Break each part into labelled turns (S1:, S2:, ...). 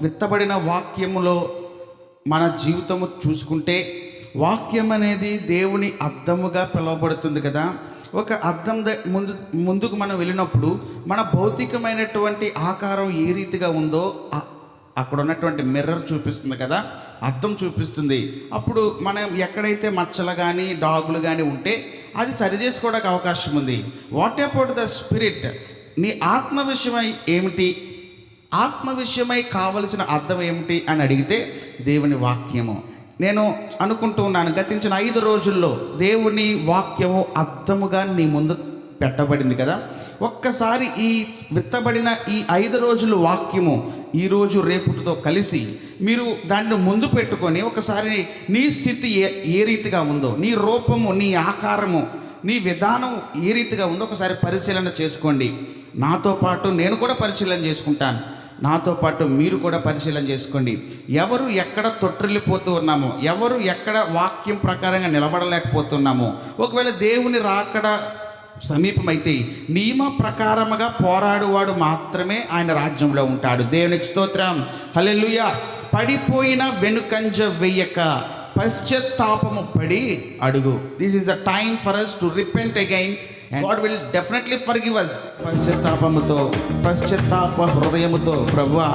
S1: విత్తబడిన వాక్యములో మన జీవితము చూసుకుంటే, వాక్యం అనేది దేవుని అద్దముగా పిలువబడుతుంది కదా. ఒక అద్దం ముందుకు మనం వెళ్ళినప్పుడు మన భౌతికమైనటువంటి ఆకారం ఏ రీతిగా ఉందో అక్కడ ఉన్నటువంటి మిర్రర్ చూపిస్తుంది కదా, అద్దం చూపిస్తుంది. అప్పుడు మనం ఎక్కడైతే మచ్చలు కానీ డాగులు కానీ ఉంటే అది సరి చేసుకోవడానికి అవకాశం ఉంది. What about the spirit? నీ ఆత్మ విషయమై ఏమిటి, ఆత్మ విషయమై కావలసిన అర్థం ఏమిటి అని అడిగితే దేవుని వాక్యము. నేను అనుకుంటూ ఉన్నాను, గతించిన 5 రోజుల్లో దేవుని వాక్యము అర్థముగా నీ ముందు పెట్టబడింది కదా. ఒక్కసారి ఈ విత్తబడిన ఈ 5 రోజుల వాక్యము ఈరోజు రేపుతో కలిసి మీరు దాన్ని ముందు పెట్టుకొని ఒకసారి నీ స్థితి ఏ రీతిగా ఉందో, నీ రూపము, నీ ఆకారము, నీ విధానం ఏ రీతిగా ఉందో ఒకసారి పరిశీలన చేసుకోండి. నాతో పాటు నేను కూడా పరిశీలన చేసుకుంటాను, నాతో పాటు మీరు కూడా పరిశీలన చేసుకోండి. ఎవరు ఎక్కడ తొట్టిల్లిపోతూ ఉన్నామో, ఎవరు ఎక్కడ వాక్యం ప్రకారంగా నిలబడలేకపోతున్నామో, ఒకవేళ దేవుని రాకడ సమీపమైతే నియమ ప్రకారముగా పోరాడువాడు మాత్రమే ఆయన రాజ్యంలో ఉంటాడు. దేవునికి స్తోత్రం, హల్లెలూయా. పడిపోయిన వెనుకంజ వెయ్యక పశ్చాత్తాపము పడి అడుగు. This is the time for us to repent again and God will definitely forgive us. పశ్చాత్తాప హృదయముతో, ప్రభువా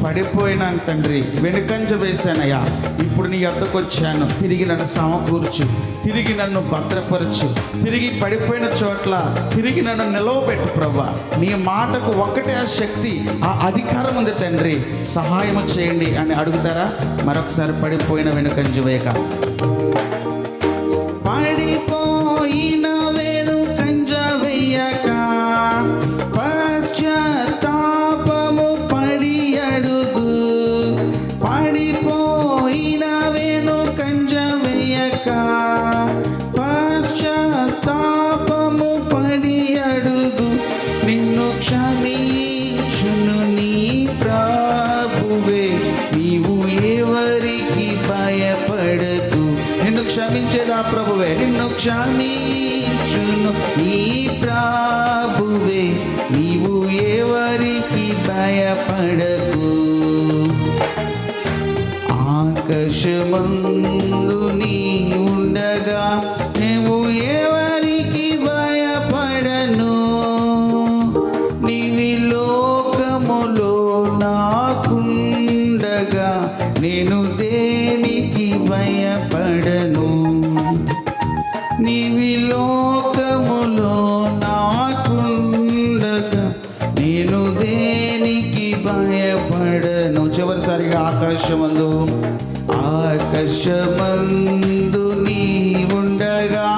S1: పడిపోయినాను తండ్రి, వెనుకంజ వేశానయ్యా, ఇప్పుడు నీ యొద్దకు వచ్చాను, తిరిగి నన్ను సమకూర్చు, తిరిగి నన్ను భద్రపరచు, తిరిగి పడిపోయిన చోట్ల తిరిగి నన్ను నిలవబెట్టు ప్రభువా. నీ మాటకు ఒక్కటే ఆ శక్తి, ఆ అధికారం ఉంది తండ్రి, సహాయం చేయండి అని అడుగుతారా? మరొకసారి పడిపోయిన వెనుకంజ వేయక, పడిపోయిన వెనుకంజ వేయక పశ్చాత్తాపము పడి అడుగు. పడిపోయిన వెనుకంజ వేయక పశ్చాత్తాపము పడి అడుగు. నిన్ను క్షమించును నీ ప్రభువే, నీవు ఎవరికి భయపడకు. నిన్ను క్షమించేదా ప్రభువే, నిన్ను క్షమించును నీ ప్రభువే, నీవు ఎవరికి భయపడకు. ఆకాశమందు నీ ఉండగా నీవు ఎవరికి భయపడను. నీవి లోకములో నాకుండగా నేను దేనికి భయపడను. నీవి లోకములో నాకుండగా నేను దేనికి భయపడను. చివరిసారిగా ఆకాశమందు, ఆకాశమందు నీ ఉండగా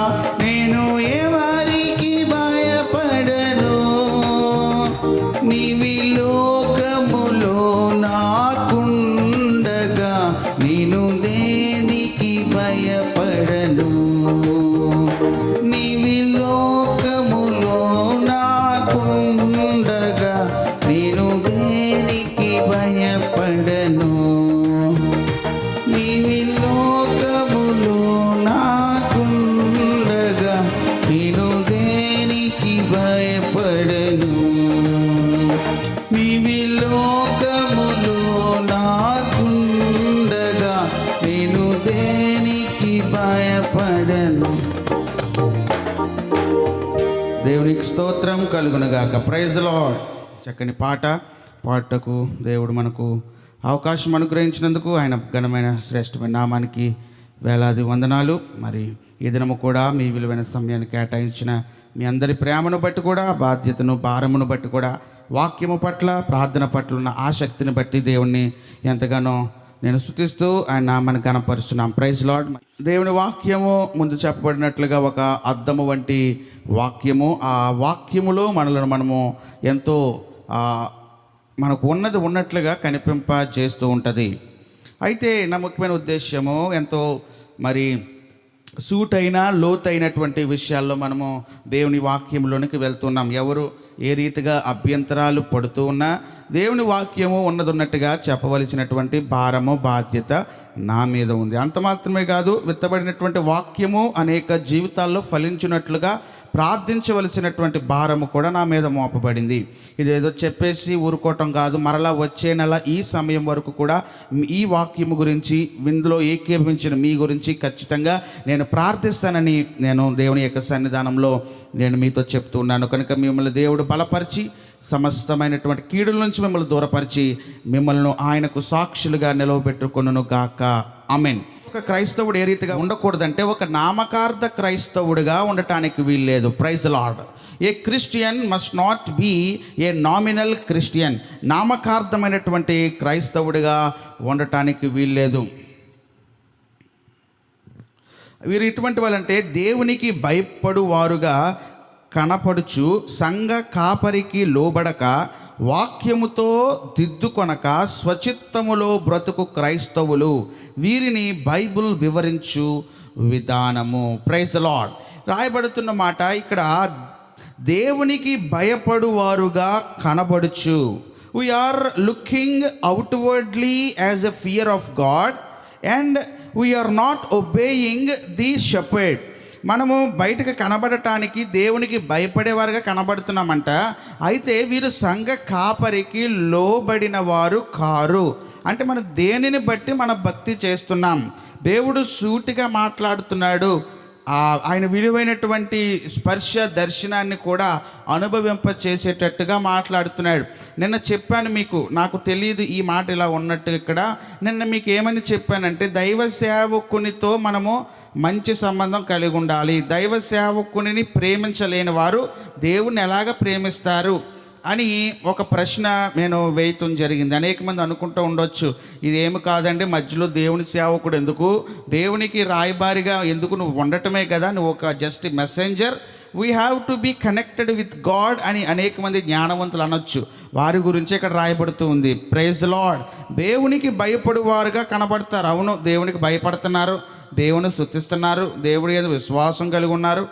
S1: నేను ఎవరికి భయపడను. నీవి లోకములో నాకుండగా నేను దేనికి భయపడను. నీవి లోకములో నాకుండగా నేను దేనికి భయపడను. నీవి లోకములో నాకుండగా నేను దేనికి భయపడను. నీవి లోకములో నాకుండగా నేను దేనికి భయపడను. దేవునికి స్తోత్రం కలుగునుగాక. Praise the Lord. చక్కని పాట పాటకు దేవుడు మనకు అవకాశం అనుగ్రహించినందుకు ఆయన ఘనమైన శ్రేష్టమైన నామానికి వేలాది వందనాలు. మరి ఈ దినము కూడా మీ విలువైన సమయాన్ని కేటాయించిన మీ అందరి ప్రేమను బట్టి కూడా, బాధ్యతను భారమును బట్టి కూడా, వాక్యము పట్ల ప్రార్థన పట్ల ఉన్న ఆసక్తిని బట్టి దేవుణ్ణి ఎంతగానో నేను స్తుతిస్తూ ఆయన నామాన్ని ఘనపరుస్తున్నాం. Praise lord. దేవుని వాక్యము ముందు చెప్పబడినట్లుగా ఒక అద్దము వంటి వాక్యము. ఆ వాక్యములో మనము ఎంతో మనకు ఉన్నది ఉన్నట్లుగా కనిపింపజేస్తూ ఉంటుంది. అయితే నా ముఖ్యమైన ఉద్దేశ్యము ఎంతో మరి సూటైన లోతైనటువంటి విషయాల్లో మనము దేవుని వాక్యంలోనికి వెళ్తున్నాం. ఎవరు ఏ రీతిగా అభ్యంతరాలు పడుతూ ఉన్నా దేవుని వాక్యము ఉన్నట్టుగా చెప్పవలసినటువంటి భారము, బాధ్యత నా మీద ఉంది. అంత మాత్రమే కాదు, విత్తబడినటువంటి వాక్యము అనేక జీవితాల్లో ఫలించినట్లుగా ప్రార్థించవలసినటువంటి భారము కూడా నా మీద మోపబడింది. ఇదేదో చెప్పేసి ఊరుకోవటం కాదు, మరలా వచ్చే నెల ఈ సమయం వరకు కూడా ఈ వాక్యము గురించి, ఇందులో ఏకీభవించిన మీ గురించి ఖచ్చితంగా నేను ప్రార్థిస్తానని నేను దేవుని యొక్క సన్నిధానంలో నేను మీతో చెప్తూ ఉన్నాను. కనుక మిమ్మల్ని దేవుడు బలపరిచి సమస్తమైనటువంటి కీడుల నుంచి మిమ్మల్ని దూరపరిచి మిమ్మల్ని ఆయనకు సాక్షులుగా నిలవబెట్టుకొనును గాక. ఆమేన్. ఒక క్రైస్తవుడు ఏ రీతిగా ఉండకూడదంటే ఒక నామకార్థ క్రైస్తవుడిగా ఉండటానికి వీల్లేదు. Praise Lord. A Christian must not be a nominal Christian. నామకార్థమైనటువంటి క్రైస్తవుడిగా ఉండటానికి వీల్లేదు. వీరు ఎటువంటి వాళ్ళంటే దేవునికి భయపడువారుగా కనపడుచు సంఘ కాపరికి లోబడక వాక్యముతో దిద్దుకొనక స్వచిత్తములో బ్రతుకు క్రైస్తవులు. వీరిని బైబిల్ వివరించు విధానము. Praise the lord. రాయబడుతున్న మాట ఇక్కడ దేవునికి భయపడువారుగా కనబడుచు. We are looking outwardly as a fear of God and we are not obeying the shepherd. మనము బయటకు కనబడటానికి దేవునికి భయపడేవారుగా కనబడుతున్నామంట. అయితే వీరు సంఘ కాపరికి లోబడిన వారు కారు. అంటే మనం దేనిని బట్టి మన భక్తి చేస్తున్నాం. దేవుడు సూటిగా మాట్లాడుతున్నాడు. ఆయన విలువైనటువంటి స్పర్శ దర్శనాన్ని కూడా అనుభవింప చేసేటట్టుగా మాట్లాడుతున్నాడు. నిన్న చెప్పాను మీకు, నాకు తెలియదు ఈ మాట ఇలా ఉన్నట్టు. ఇక్కడ నిన్న మీకు ఏమని చెప్పానంటే దైవ సేవకునితో మనము మంచి సంబంధం కలిగి ఉండాలి. దైవ సేవకుని ప్రేమించలేని వారు దేవుణ్ణి ఎలాగ ప్రేమిస్తారు అని ఒక ప్రశ్న నేను వేయటం జరిగింది. అనేక మంది అనుకుంటూ ఉండొచ్చు, ఇదేమి కాదండి, మధ్యలో దేవుని సేవకుడు ఎందుకు, దేవునికి రాయబారిగా ఎందుకు, నువ్వు ఉండటమే కదా, నువ్వు ఒక just messenger, we have to be connected with God అని అనేక మంది జ్ఞానవంతులు అనొచ్చు. వారి గురించి ఇక్కడ రాయబడుతూ ఉంది. Praise the Lord. దేవునికి భయపడువారుగా కనబడతారు. అవును, దేవునికి భయపడుతున్నారు, దేవుని స్తుతిస్తున్నారు, దేవుడి మీద విశ్వాసం కలిగి ఉన్నారు.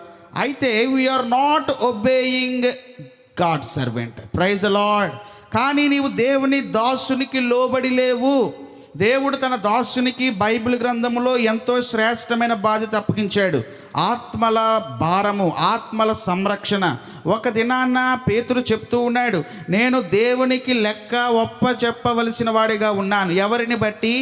S1: అయితే we're not obeying God servant. Praise the Lord. కానీ నీవు దేవుని దాసునికి లోబడి లేవు. దేవుడు తన దాసునికి బైబిల్ గ్రంథంలో ఎంతో శ్రేష్టమైన బాధ్యత అప్పగించాడు. ఆత్మల భారము, ఆత్మల సంరక్షణ. ఒక దినాన్న పేతురు చెప్తూ ఉన్నాడు, నేను దేవునికి లెక్క ఒప్ప చెప్పవలసిన వాడిగా ఉన్నాను. ఎవరిని బట్టి?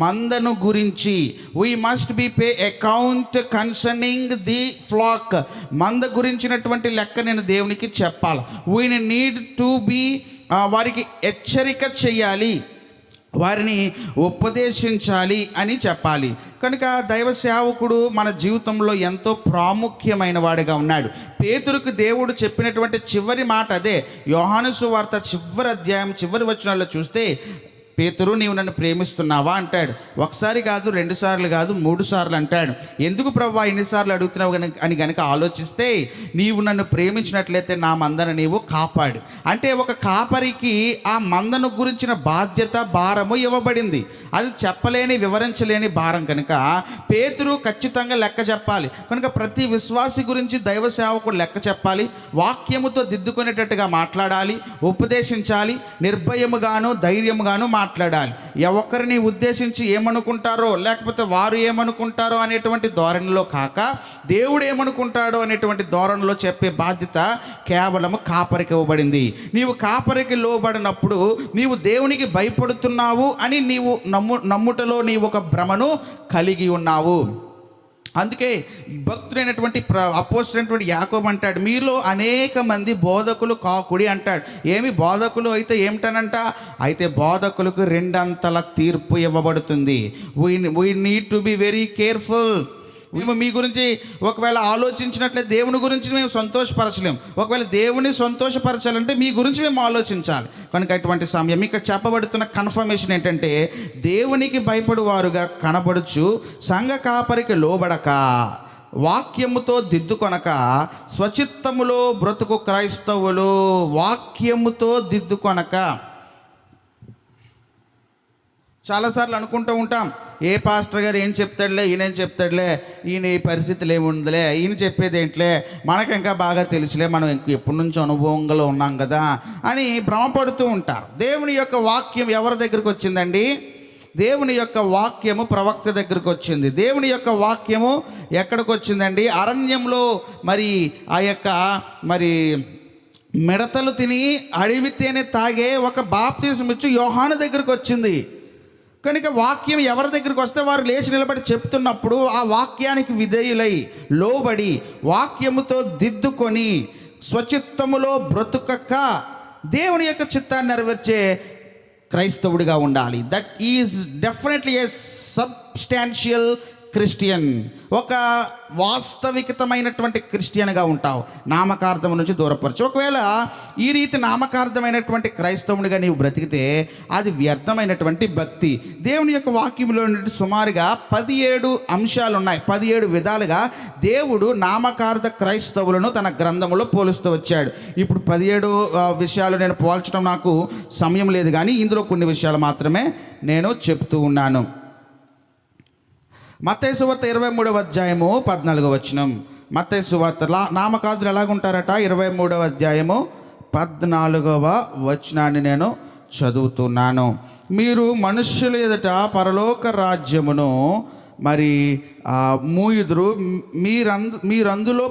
S1: మందను గురించి. We must be pay account concerning the flock. మంద గురించినటువంటి లెక్క నేను దేవునికి చెప్పాలి. వీ నీడ్ టు బి, వారికి హెచ్చరిక చెయ్యాలి, వారిని ఉపదేశించాలి అని చెప్పాలి. కనుక దైవ సేవకుడు మన జీవితంలో ఎంతో ప్రాముఖ్యమైన వాడిగా ఉన్నాడు. పేతురుకు దేవుడు చెప్పినటువంటి చివరి మాట అదే. యోహాను సువార్త చివరి అధ్యాయం చివరి వచనాల్లో చూస్తే, పేతురు నీవు నన్ను ప్రేమిస్తున్నావా అంటాడు. ఒకసారి కాదు, 2 సార్లు కాదు, 3 సార్లు అంటాడు. ఎందుకు ప్రభువా ఇన్నిసార్లు అడుగుతున్నావు అని కనుక ఆలోచిస్తే, నీవు నన్ను ప్రేమించినట్లయితే నా మందను నీవు కాపాడు. అంటే ఒక కాపరికి ఆ మందను గురించిన బాధ్యత, భారము ఇవ్వబడింది. అది చెప్పలేని, వివరించలేని భారం. కనుక పేతురు ఖచ్చితంగా లెక్క చెప్పాలి. కనుక ప్రతి విశ్వాసి గురించి దైవ సేవకుడు లెక్క చెప్పాలి, వాక్యముతో దిద్దుకునేటట్టుగా మాట్లాడాలి, ఉపదేశించాలి, నిర్భయముగాను ధైర్యముగాను మాట్లాడాలి. ఒక్కరిని ఉద్దేశించి ఏమనుకుంటారో లేకపోతే వారు ఏమనుకుంటారో అనేటువంటి ధోరణిలో కాక, దేవుడు ఏమనుకుంటాడో అనేటువంటి ధోరణిలో చెప్పే బాధ్యత కేవలం కాపరికి ఇవ్వబడింది. నీవు కాపరికి లోబడినప్పుడు నీవు దేవునికి భయపడుతున్నావు అని నీవు నమ్ముటలో నీవు ఒక భ్రమను కలిగి ఉన్నావు. అందుకే భక్తుడైనటువంటి అపోస్తలుడైనటువంటి యాకోబు అంటాడు, మీలో అనేక మంది బోధకులు కాకుడి అంటాడు. ఏమి బోధకులు అయితే ఏమిటనంట? అయితే బోధకులకు 2 అంతల తీర్పు ఇవ్వబడుతుంది. We need to be very careful. మేము మీ గురించి ఒకవేళ ఆలోచించినట్లయితే దేవుని గురించి మేము సంతోషపరచలేము. ఒకవేళ దేవుని సంతోషపరచాలంటే మీ గురించి మేము ఆలోచించాలి. కనుక అటువంటి సమయం ఇక్కడ చెప్పబడుతున్న కన్ఫర్మేషన్ ఏంటంటే, దేవునికి భయపడువారుగా కనబడుచు సంఘ కాపరికి లోబడక వాక్యముతో దిద్దుకొనక స్వచిత్తములో బ్రతుకు క్రైస్తవులు. వాక్యముతో దిద్దుకొనక. చాలాసార్లు అనుకుంటూ ఉంటాం, ఏ పాస్టర్ గారు ఏం చెప్తాడులే, ఈయనేం చెప్తాడులే, ఈయన ఈ పరిస్థితులు ఏముందిలే, ఈయన చెప్పేది ఏంట్లే, మనకు ఇంకా బాగా తెలుసులే, మనం ఎప్పటి నుంచో అనుభవంలో ఉన్నాం కదా అని భ్రమపడుతూ ఉంటారు. దేవుని యొక్క వాక్యం ఎవరి దగ్గరికి వచ్చిందండి? దేవుని యొక్క వాక్యము ప్రవక్త దగ్గరికి వచ్చింది. దేవుని యొక్క వాక్యము ఎక్కడికి వచ్చిందండి? అరణ్యంలో మరి ఆ యొక్క మరి మిడతలు తిని అడవి తేనె తాగే ఒక బాప్తిసం ఇచ్చి యోహాను దగ్గరికి వచ్చింది. కనుక వాక్యం ఎవరి దగ్గరికి వస్తే వారు లేచి నిలబడి చెప్తున్నప్పుడు ఆ వాక్యానికి విధేయులై లోబడి వాక్యముతో దిద్దుకొని స్వచిత్తములో బ్రతుకక దేవుని యొక్క చిత్తాన్ని నెరవేర్చే క్రైస్తవుడిగా ఉండాలి. That is definitely A substantial Christian. ఒక వాస్తవికతమైనటువంటి క్రిస్టియన్గా ఉంటావు, నామకార్థం నుంచి దూరపరచు. ఒకవేళ ఈ రీతి నామకార్థమైనటువంటి క్రైస్తవునిగా నీవు బ్రతికితే అది వ్యర్థమైనటువంటి భక్తి. దేవుని యొక్క వాక్యంలో సుమారుగా 17 అంశాలు ఉన్నాయి. 17 విధాలుగా దేవుడు నామకార్థ క్రైస్తవులను తన గ్రంథంలో పోలుస్తూ వచ్చాడు. ఇప్పుడు 17 విషయాలు నేను పోల్చడం నాకు సమయం లేదు, కానీ ఇందులో కొన్ని విషయాలు మాత్రమే నేను చెప్తూ ఉన్నాను. మత్తయి సువార్త 23వ అధ్యాయము 14వ వచనం. మత్తయి సువార్త నామకార్థులు ఎలాగుంటారట? 23వ అధ్యాయము 14వ వచనాన్ని నేను చదువుతున్నాను. మీరు మనుష్యుల ఎదుట పరలోక రాజ్యమును మరి మూయుదురు, మీరందులో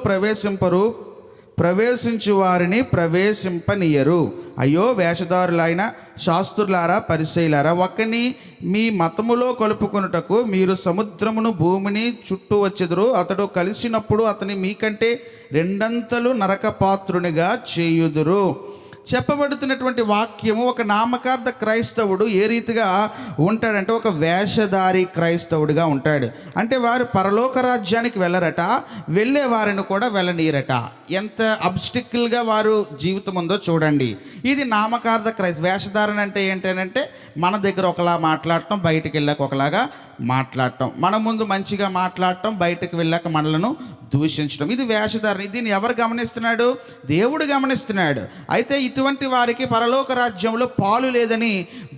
S1: ప్రవేశించు వారిని ప్రవేశింపనీయరు. అయ్యో వేషధారులైన శాస్త్రులారా, పరిసయ్యులారా, ఒకని మీ మతములో కలుపుకొనుటకు మీరు సముద్రమును భూమిని చుట్టూ వచ్చెదరు. అతడు కలిసినప్పుడు అతని మీకంటే 2 అంతలు నరకపాత్రునిగా చేయుదురు. చెప్పబడుతున్నటువంటి వాక్యము ఒక నామకార్థ క్రైస్తవుడు ఏ రీతిగా ఉంటాడంటే ఒక వేషధారి క్రైస్తవుడిగా ఉంటాడు. అంటే వారు పరలోక రాజ్యానికి వెళ్ళరట, వెళ్ళే వారిని కూడా వెళ్ళనీయరట. ఎంత అబ్స్టికల్గా వారు జీవితం ఉందో చూడండి. ఇది నామకార్థ వేషధారణ అంటే ఏంటంటే మన దగ్గర ఒకలా మాట్లాడటం, బయటికి వెళ్ళాక ఒకలాగా మాట్లాడటం, మన ముందు మంచిగా మాట్లాడటం, బయటకు వెళ్ళాక మనలను దూషించడం. ఇది వేషధారణ. దీన్ని ఎవరు గమనిస్తున్నాడు? దేవుడు గమనిస్తున్నాడు. అయితే ఇటువంటి వారికి పరలోక రాజ్యంలో పాలు లేదని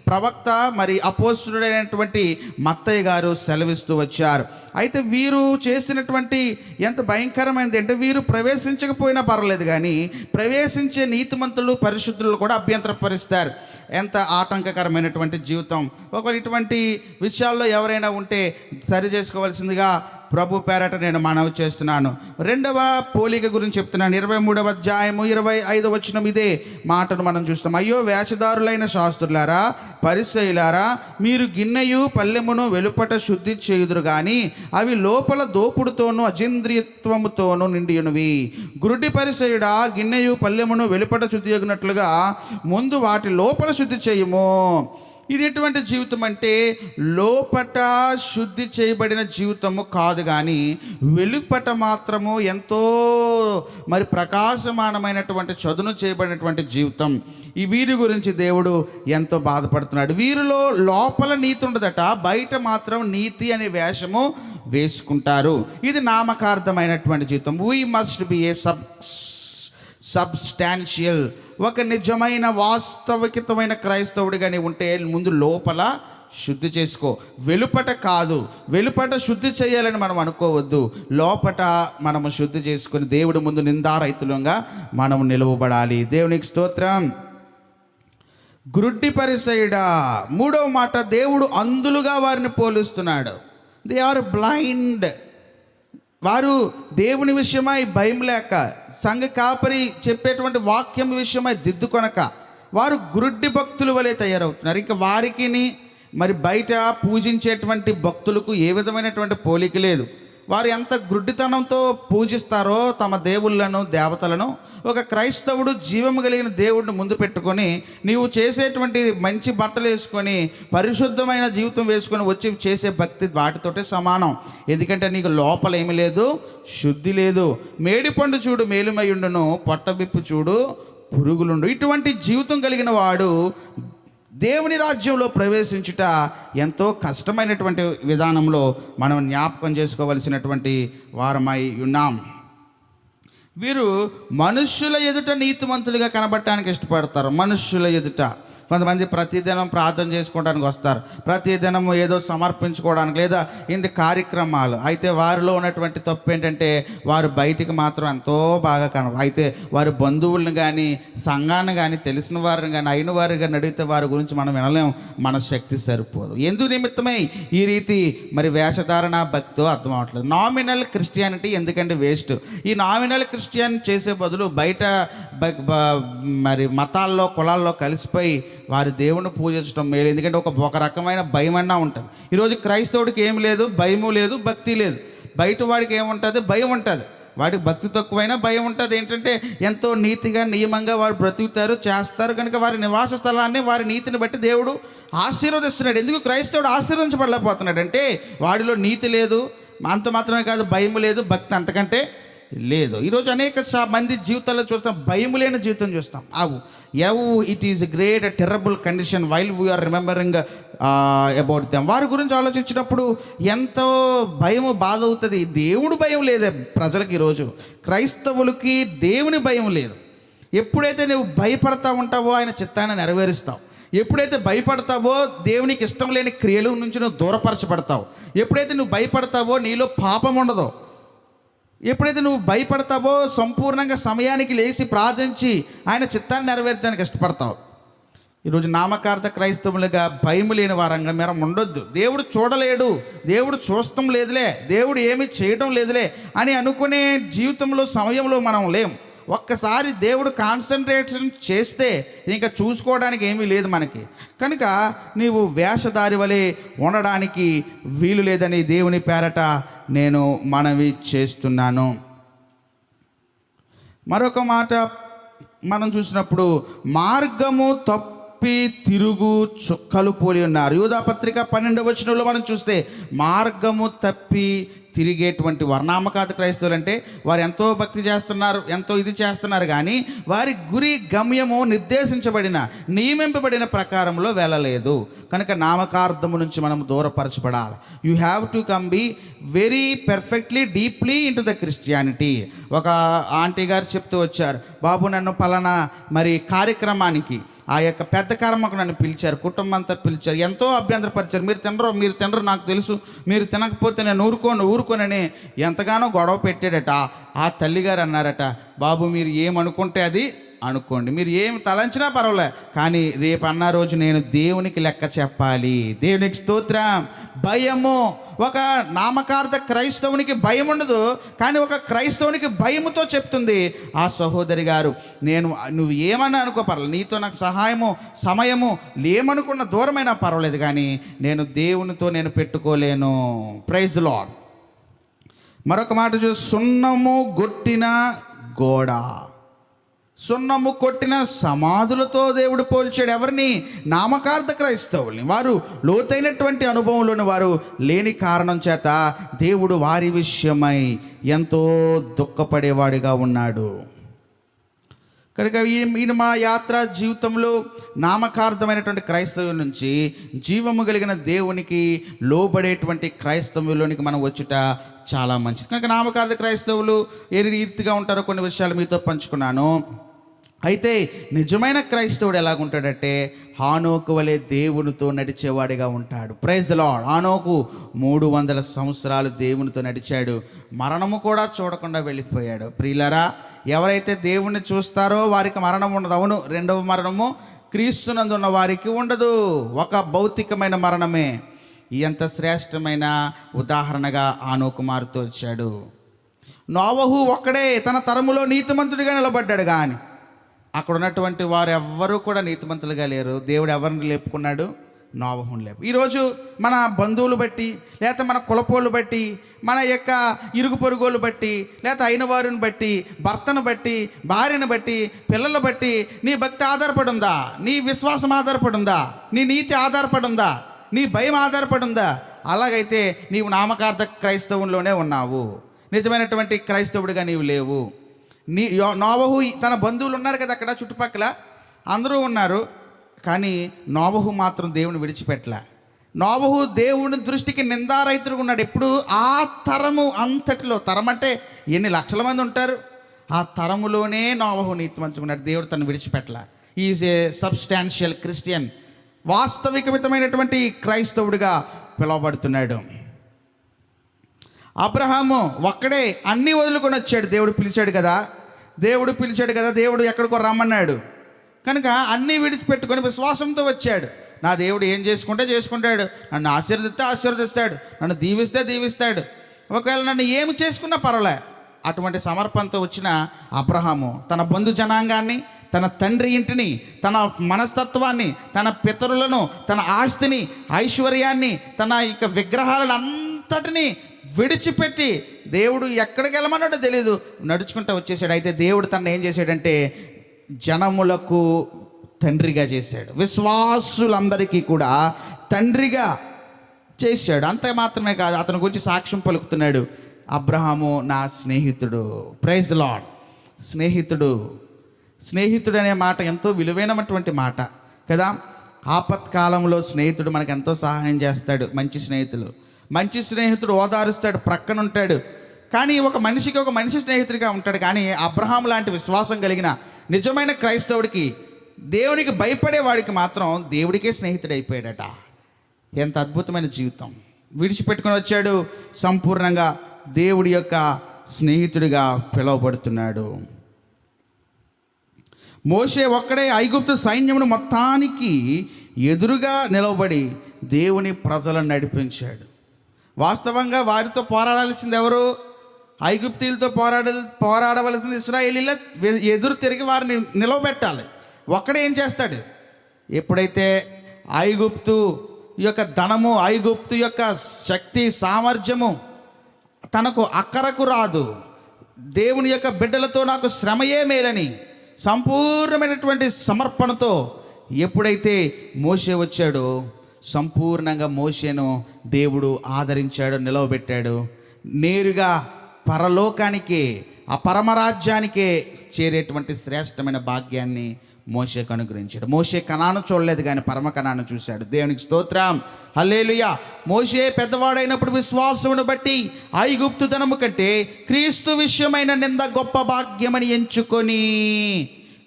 S1: ప్రవక్త మరి అపోస్తుడైనటువంటి మత్తయ్య గారు సెలవిస్తూ వచ్చారు. అయితే వీరు చేసినటువంటి ఎంత భయంకరమైనది అంటే వీరు ప్రవేశించకపోయినా పర్వాలేదు, కానీ ప్రవేశించే నీతిమంతులు పరిశుద్ధులు కూడా అభ్యంతరపరుస్తారు. ఎంత ఆటంకకరమైనటువంటి జీవితం. ఒకవేళ ఇటువంటి విషయాల్లో ఎవరైనా ఉంటే సరి చేసుకోవాల్సిందిగా ప్రభు పేరట నేను మనవి చేస్తున్నాను. 2వ పోలిక గురించి చెప్తున్నాను. 23వ అధ్యాయము 25వ వచనం ఇదే మాటను మనం చూస్తాం. అయ్యో వేషధారులైన శాస్త్రులారా, పరిసయ్యులారా, మీరు గిన్నెయు పల్లెమును వెలుపట శుద్ధి చేయుదురు, కానీ అవి లోపల దోపుడుతోనూ అజేంద్రియత్వముతోనూ నిండియునివి. గురుడి పరిసయ్యుడా, గిన్నెయు పల్లెమును వెలుపట శుద్ధి చేయునట్లుగా ముందు వాటి లోపల శుద్ధి చేయుము. ఇది ఎటువంటి జీవితం అంటే లోపట శుద్ధి చేయబడిన జీవితము కాదు, కానీ వెలుపట మాత్రము ఎంతో మరి ప్రకాశమానమైనటువంటి చదును చేయబడినటువంటి జీవితం. ఈ వీరి గురించి దేవుడు ఎంతో బాధపడుతున్నాడు. వీరిలో లోపల నీతి ఉండదట, బయట మాత్రం నీతి అనే వేషము వేసుకుంటారు. ఇది నామకార్థమైనటువంటి జీవితం. We must B A substantial, ఒక నిజమైన వాస్తవికతమైన క్రైస్తవుడిగానే ఉంటే ముందు లోపల శుద్ధి చేసుకో, వెలుపట కాదు. వెలుపట శుద్ధి చేయాలని మనం అనుకోవద్దు, లోపట మనము శుద్ధి చేసుకొని దేవుడి ముందు నిందారహితులంగా మనము నిలువబడాలి. దేవునికి స్తోత్రం. గురుడ్డి పరిసయ్యుడా, 3వ మాట, దేవుడు అంధులుగా వారిని పోలుస్తున్నాడు. They are blind. వారు దేవుని విషయమై భయం లేక, సంఘ కాపరి చెప్పేటువంటి వాక్యం విషయమై దిద్దుకొనక వారు గురుడ్డి భక్తుల వలె తయారవుతున్నారు. ఇంకా వారికి మరి బయట పూజించేటువంటి భక్తులకు ఏ విధమైనటువంటి పోలిక లేదు. వారు ఎంత గుడ్డితనంతో పూజిస్తారో తమ దేవుళ్ళను, దేవతలను, ఒక క్రైస్తవుడు జీవము కలిగిన దేవుడిని ముందు పెట్టుకొని నీవు చేసేటువంటి మంచి బట్టలు వేసుకొని పరిశుద్ధమైన జీవితం వేసుకొని వచ్చి చేసే భక్తి వాటితోటే సమానం. ఎందుకంటే నీకు లోపల ఏమి లేదు, శుద్ధి లేదు. మేడిపండు చూడు మేలుమయుండును, పొట్టబిప్పు చూడు పురుగులుండు. ఇటువంటి జీవితం కలిగిన వాడు దేవుని రాజ్యంలో ప్రవేశించుట ఎంతో కష్టమైనటువంటి విధానంలో మనం జ్ఞాపకం చేసుకోవలసినటువంటి వారమై ఉన్నాం. వీరు మనుష్యుల ఎదుట నీతిమంతులుగా కనబడటానికి ఇష్టపడతారు. మనుష్యుల ఎదుట కొంతమంది ప్రతిదినం ప్రార్థన చేసుకోవడానికి వస్తారు, ప్రతిదినం ఏదో సమర్పించుకోవడానికి లేదా ఇంటి కార్యక్రమాలు. అయితే వారిలో ఉన్నటువంటి తప్పు ఏంటంటే వారు బయటికి మాత్రం ఎంతో బాగా అయితే వారి బంధువులను కానీ సంఘాన్ని కానీ తెలిసిన వారిని కానీ అయిన వారిని కానీ అడిగితే వారి గురించి మనం వినలేం, మన శక్తి సరిపోదు. ఎందు నిమిత్తమై ఈ రీతి మరి వేషధారణ భక్తితో అర్థం అవట్లేదు. నామినల్ క్రిస్టియానిటీ ఎందుకంటే వేస్ట్. ఈ నామినల్ క్రిస్టియానిటీ చేసే బదులు బయట మరి మతాల్లో కులాల్లో కలిసిపోయి వారి దేవుని పూజించడం మేలు. ఎందుకంటే ఒక రకమైన భయం అన్నా ఉంటుంది. ఈరోజు క్రైస్తవుడికి ఏం లేదు, భయము లేదు, భక్తి లేదు. బయట వాడికి ఏముంటుంది, భయం ఉంటుంది. వాడికి భక్తి తక్కువైనా భయం ఉంటుంది. ఏంటంటే ఎంతో నీతిగా నియమంగా వారు బ్రతుకుతారు, చేస్తారు కనుక వారి నివాస స్థలాన్ని వారి నీతిని బట్టి దేవుడు ఆశీర్వదిస్తున్నాడు. ఎందుకు క్రైస్తవుడు ఆశీర్వదించబడలేకపోతున్నాడు అంటే వాడిలో నీతి లేదు, అంత మాత్రమే కాదు భయం లేదు, భక్తి అంతకంటే లేదు. ఈరోజు అనేక మంది జీవితాల్లో చూస్తాం, భయం లేని జీవితం చూస్తాం. It is a great terrible condition while we're remembering about them. వారి గురించి ఆలోచించినప్పుడు ఎంతో భయము బాధ అవుతుంది. దేవుడు భయం లేదే ప్రజలకు. ఈరోజు క్రైస్తవులకి దేవుని భయం లేదు. ఎప్పుడైతే నువ్వు భయపడతా ఉంటావో ఆయన చిత్తాన్ని నెరవేరుస్తావు. ఎప్పుడైతే భయపడతావో దేవునికి ఇష్టం లేని క్రియల నుంచి నువ్వు దూరపరచబడతావు. ఎప్పుడైతే నువ్వు భయపడతావో నీలో పాపం ఉండదు. ఎప్పుడైతే నువ్వు భయపడతావో సంపూర్ణంగా సమయానికి లేచి ప్రార్థించి ఆయన చిత్తాన్ని నెరవేర్చడానికి ఇష్టపడతావు. ఈరోజు నామకార్థ క్రైస్తవులుగా భయం లేని వారంగా మనం ఉండొద్దు. దేవుడు చూడలేడు, దేవుడు చూస్తాం లేదులే, దేవుడు ఏమీ చేయడం లేదులే అని అనుకునే జీవితంలో సమయంలో మనం లేం. ఒక్కసారి దేవుడు కాన్సన్ట్రేషన్ చేస్తే ఇంకా చూసుకోవడానికి ఏమీ లేదు మనకి. కనుక నీవు వేషధారి వలె ఉండడానికి వీలు లేదని దేవుని పేరట నేను మనవి చేస్తున్నాను. మరొక మాట మనం చూసినప్పుడు మార్గము తప్పి తిరుగు చుక్కలు పోలి ఉన్నారు. యూదాపత్రిక 12వ వచనంలో మనం చూస్తే మార్గము తప్పి తిరిగేటువంటి వర్ణామకాత క్రైస్తవులు అంటే వారు ఎంతో భక్తి చేస్తున్నారు, ఎంతో ఇది చేస్తున్నారు, కానీ వారి గురి గమ్యము నిర్దేశించబడిన నియమింపబడిన ప్రకారంలో వెళ్ళలేదు. కనుక నామకార్థము నుంచి మనం దూరపరచబడాలి. You have to come be very perfectly deeply into the Christianity. ఒక ఆంటీ గారు చెప్తూ వచ్చారు, బాబు నన్ను పలానా మరి కార్యక్రమానికి ఆ యొక్క పెద్ద కర్మకు నన్ను పిలిచారు, కుటుంబం అంతా పిలిచారు, ఎంతో అభ్యంతరపరిచారు. మీరు తినరు నాకు తెలుసు, మీరు తినకపోతే నేను ఊరుకోనని ఎంతగానో గొడవ పెట్టాడట. ఆ తల్లిగారు అన్నారట, బాబు మీరు ఏమనుకుంటే అది అనుకోండి, మీరు ఏం తలంచినా పర్వాలే, కానీ రేపు అన్న రోజు నేను దేవునికి లెక్క చెప్పాలి. దేవునికి స్తోత్రం. భయము ఒక నామకార్థ క్రైస్తవునికి భయం ఉండదు, కానీ ఒక క్రైస్తవునికి భయముతో చెప్తుంది ఆ సహోదరి గారు, నువ్వు ఏమన్నా అనుకో పర్వాలేదు, నీతో నాకు సహాయము సమయము లేమనుకున్న దూరమైనా పర్వాలేదు, కానీ నేను దేవునితో నేను పెట్టుకోలేను. Praise the lord. మరొక మాట చూసి సున్నము కొట్టిన గోడ, సున్నము కొట్టిన సమాధులతో దేవుడు పోల్చాడు. ఎవరిని? నామకార్థ క్రైస్తవుల్ని. వారు లోతైనటువంటి అనుభవంలోని వారు లేని కారణం చేత దేవుడు వారి విషయమై ఎంతో దుఃఖపడేవాడిగా ఉన్నాడు. కనుక ఈయన మా యాత్ర జీవితంలో నామకార్థమైనటువంటి క్రైస్తవుల నుంచి జీవము కలిగిన దేవునికి లోబడేటువంటి క్రైస్తవులోనికి మనం వచ్చుట చాలా మంచిది. కనుక నామకార్థ క్రైస్తవులు ఏ రీతిగా ఉంటారో కొన్ని విషయాలు మీతో పంచుకున్నాను. అయితే నిజమైన క్రైస్తవుడు ఎలాగుంటాడంటే హానోకు వలె దేవునితో నడిచేవాడిగా ఉంటాడు. Praise the Lord. హానోకు 300 సంవత్సరాలు దేవునితో నడిచాడు, మరణము కూడా చూడకుండా వెళ్ళిపోయాడు. ప్రియులారా, ఎవరైతే దేవుణ్ణి చూస్తారో వారికి మరణం ఉండదు. అవును, రెండవ మరణము క్రీస్తునందున్న వారికి ఉండదు, ఒక భౌతికమైన మరణమే. ఎంత శ్రేష్టమైన ఉదాహరణగా హానోకు మారుతూ వచ్చాడు. నోవహు ఒక్కడే తన తరములో నీతిమంతుడిగా నిలబడ్డాడు, కానీ అక్కడ ఉన్నటువంటి వారు ఎవ్వరూ కూడా నీతిమంతులుగా లేరు. దేవుడు ఎవరిని లేపుకున్నాడు? నోవహుని లేపు. ఈరోజు మన బంధువులు బట్టి, లేకపోతే మన కులపోళ్ళు బట్టి, మన యొక్క ఇరుగు పొరుగులు బట్టి, లేకపోతే అయిన వారిని బట్టి, భర్తను బట్టి, భార్యను బట్టి, పిల్లలు బట్టి నీ భక్తి ఆధారపడి ఉందా? నీ విశ్వాసం ఆధారపడి ఉందా? నీ నీతి ఆధారపడి ఉందా? నీ భయం ఆధారపడి ఉందా? అలాగైతే నీవు నామకార్థ క్రైస్తవుల్లోనే ఉన్నావు, నిజమైనటువంటి క్రైస్తవుడిగా నీవు లేవు. నోవహు తన బంధువులు ఉన్నారు కదా అక్కడ చుట్టుపక్కల, అందరూ ఉన్నారు, కానీ నోవహు మాత్రం దేవుని విడిచిపెట్టలే. నోవహు దేవుని దృష్టికి నిందారహితుడుగా ఉన్నాడు. ఎప్పుడు ఆ తరము అంతటిలో, తరం అంటే ఎన్ని లక్షల మంది ఉంటారు, ఆ తరములోనే నోవహు నీతిమంతుడుగా ఉన్నాడు. దేవుడు తను విడిచిపెట్టలే. ఈజ్ ఏ సబ్స్టాన్షియల్ క్రిస్టియన్, వాస్తవికమైనటువంటి క్రైస్తవుడిగా పిలువబడుతున్నాడు. అబ్రహాము ఒక్కడే అన్నీ వదులుకొని వచ్చాడు. దేవుడు పిలిచాడు కదా, దేవుడు ఎక్కడికో రమ్మన్నాడు కనుక అన్నీ విడిచిపెట్టుకొని విశ్వాసంతో వచ్చాడు. నా దేవుడు ఏం చేసుకుంటాడు, నన్ను ఆశీర్వదిస్తాడు, నన్ను దీవిస్తాడు, ఒకవేళ నన్ను ఏమి చేసుకున్నా పర్వాలే. అటువంటి సమర్పణతో వచ్చిన అబ్రహాము తన బంధు జనాంగాన్ని, తన తండ్రి ఇంటిని, తన మనస్తత్వాన్ని, తన పితరులను, తన ఆస్తిని, ఐశ్వర్యాన్ని, తన ఇక విగ్రహాలను అంతటినీ విడిచిపెట్టి దేవుడు ఎక్కడికి వెళ్ళమన్నాడో తెలియదు, నడుచుకుంటూ వచ్చేసాడు. అయితే దేవుడు తనను ఏం చేశాడంటే జనములకు తండ్రిగా చేశాడు, విశ్వాసులందరికీ కూడా తండ్రిగా చేశాడు. అంతే మాత్రమే కాదు, అతని గురించి సాక్ష్యం పలుకుతున్నాడు, అబ్రహాము నా స్నేహితుడు. Praise the Lord. స్నేహితుడు అనే మాట ఎంతో విలువైనటువంటి మాట కదా. ఆపత్కాలంలో స్నేహితుడు మనకు ఎంతో సహాయం చేస్తాడు. మంచి స్నేహితుడు ఓదారుస్తాడు, ప్రక్కన ఉంటాడు. కానీ ఒక మనిషి స్నేహితుడిగా ఉంటాడు. కానీ అబ్రహాం లాంటి విశ్వాసం కలిగిన నిజమైన క్రైస్తవుడికి, దేవునికి భయపడేవాడికి మాత్రం దేవుడికే స్నేహితుడు అయిపోయాడట. ఎంత అద్భుతమైన జీవితం విడిచిపెట్టుకొని వచ్చాడు. సంపూర్ణంగా దేవుడి యొక్క స్నేహితుడిగా పిలువబడుతున్నాడు. మోషే ఒక్కడే ఐగుప్తు సైన్యమును మొత్తానికి ఎదురుగా నిలవబడి దేవుని ప్రజలను నడిపించాడు. వాస్తవంగా వారితో పోరాడాల్సింది ఎవరు? ఐగుప్తీయులతో పోరాడవలసింది ఇశ్రాయేలీల ఎదురు తిరిగి వారిని నిలవబెట్టాలి. ఒక్కడే ఏం చేస్తాడు? ఎప్పుడైతే ఐగుప్తు యొక్క ధనము, ఐగుప్తు యొక్క శక్తి సామర్థ్యము తనకు అక్కరకు రాదు, దేవుని యొక్క బిడ్డలతో నాకు శ్రమయే మేలని సంపూర్ణమైనటువంటి సమర్పణతో ఎప్పుడైతే మోషే వచ్చాడో సంపూర్ణంగా మోషేను దేవుడు ఆదరించాడు, నిలవబెట్టాడు. నేరుగా పరలోకానికే, ఆ పరమరాజ్యానికే చేరేటువంటి శ్రేష్టమైన భాగ్యాన్ని మోషేకు అనుగ్రహించాడు. మోషే కనాను చూడలేదు కానీ పరమ కనాను చూశాడు. దేవునికి స్తోత్రం, హల్లెలూయా. మోషే పెద్దవాడైనప్పుడు విశ్వాసమును బట్టి ఐగుప్తు ధనము కంటే క్రీస్తు విషయమైన నింద గొప్ప భాగ్యమని ఎంచుకొని,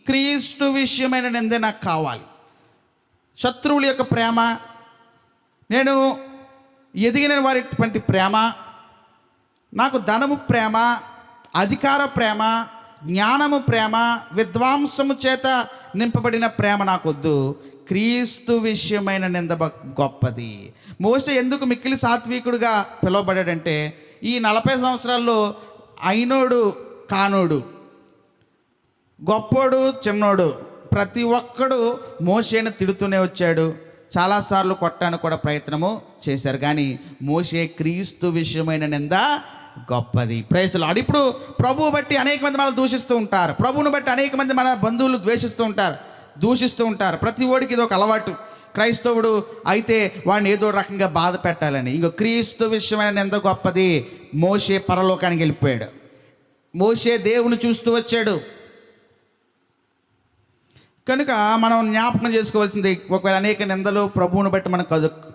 S1: క్రీస్తు విషయమైన నింద నాకు కావాలి. శత్రువుల యొక్క ప్రేమ, నేను ఎదిగిన వారి ప్రేమ, నాకు ధనము ప్రేమ, అధికార ప్రేమ, జ్ఞానము ప్రేమ, విద్వాంసము చేత నింపబడిన ప్రేమ నాకొద్దు. క్రీస్తు విషయమైన నింద గొప్పది. మోషే ఎందుకు మిక్కిలి సాత్వికుడుగా పిలువబడాడంటే, ఈ 40 సంవత్సరాల్లో అయినోడు కానోడు, గొప్పోడు చిన్నోడు, ప్రతి ఒక్కడు మోషేను తిడుతూనే వచ్చాడు. చాలాసార్లు కొట్టాను కూడా ప్రయత్నము చేశారు. కానీ మోషే క్రీస్తు విషయమైన నింద గొప్పది. Praise the Lord. ఇప్పుడు ప్రభువు బట్టి అనేక మంది మనల్ని దూషిస్తూ ఉంటారు. ప్రభువును బట్టి అనేక మంది మన బంధువులు దూషిస్తూ ఉంటారు. ప్రతి ఓడికి ఇది ఒక అలవాటు. క్రైస్తవుడు అయితే వాడిని ఏదో రకంగా బాధ పెట్టాలని. ఇంకో క్రీస్తు విషయమైన నింద గొప్పది. మోషే పరలోకానికి వెళ్ళిపోయాడు. మోషే దేవుని చూస్తూ వచ్చాడు. కనుక మనం జ్ఞాపకం చేసుకోవాల్సింది, ఒకవేళ అనేక నిందలు ప్రభువును బట్టి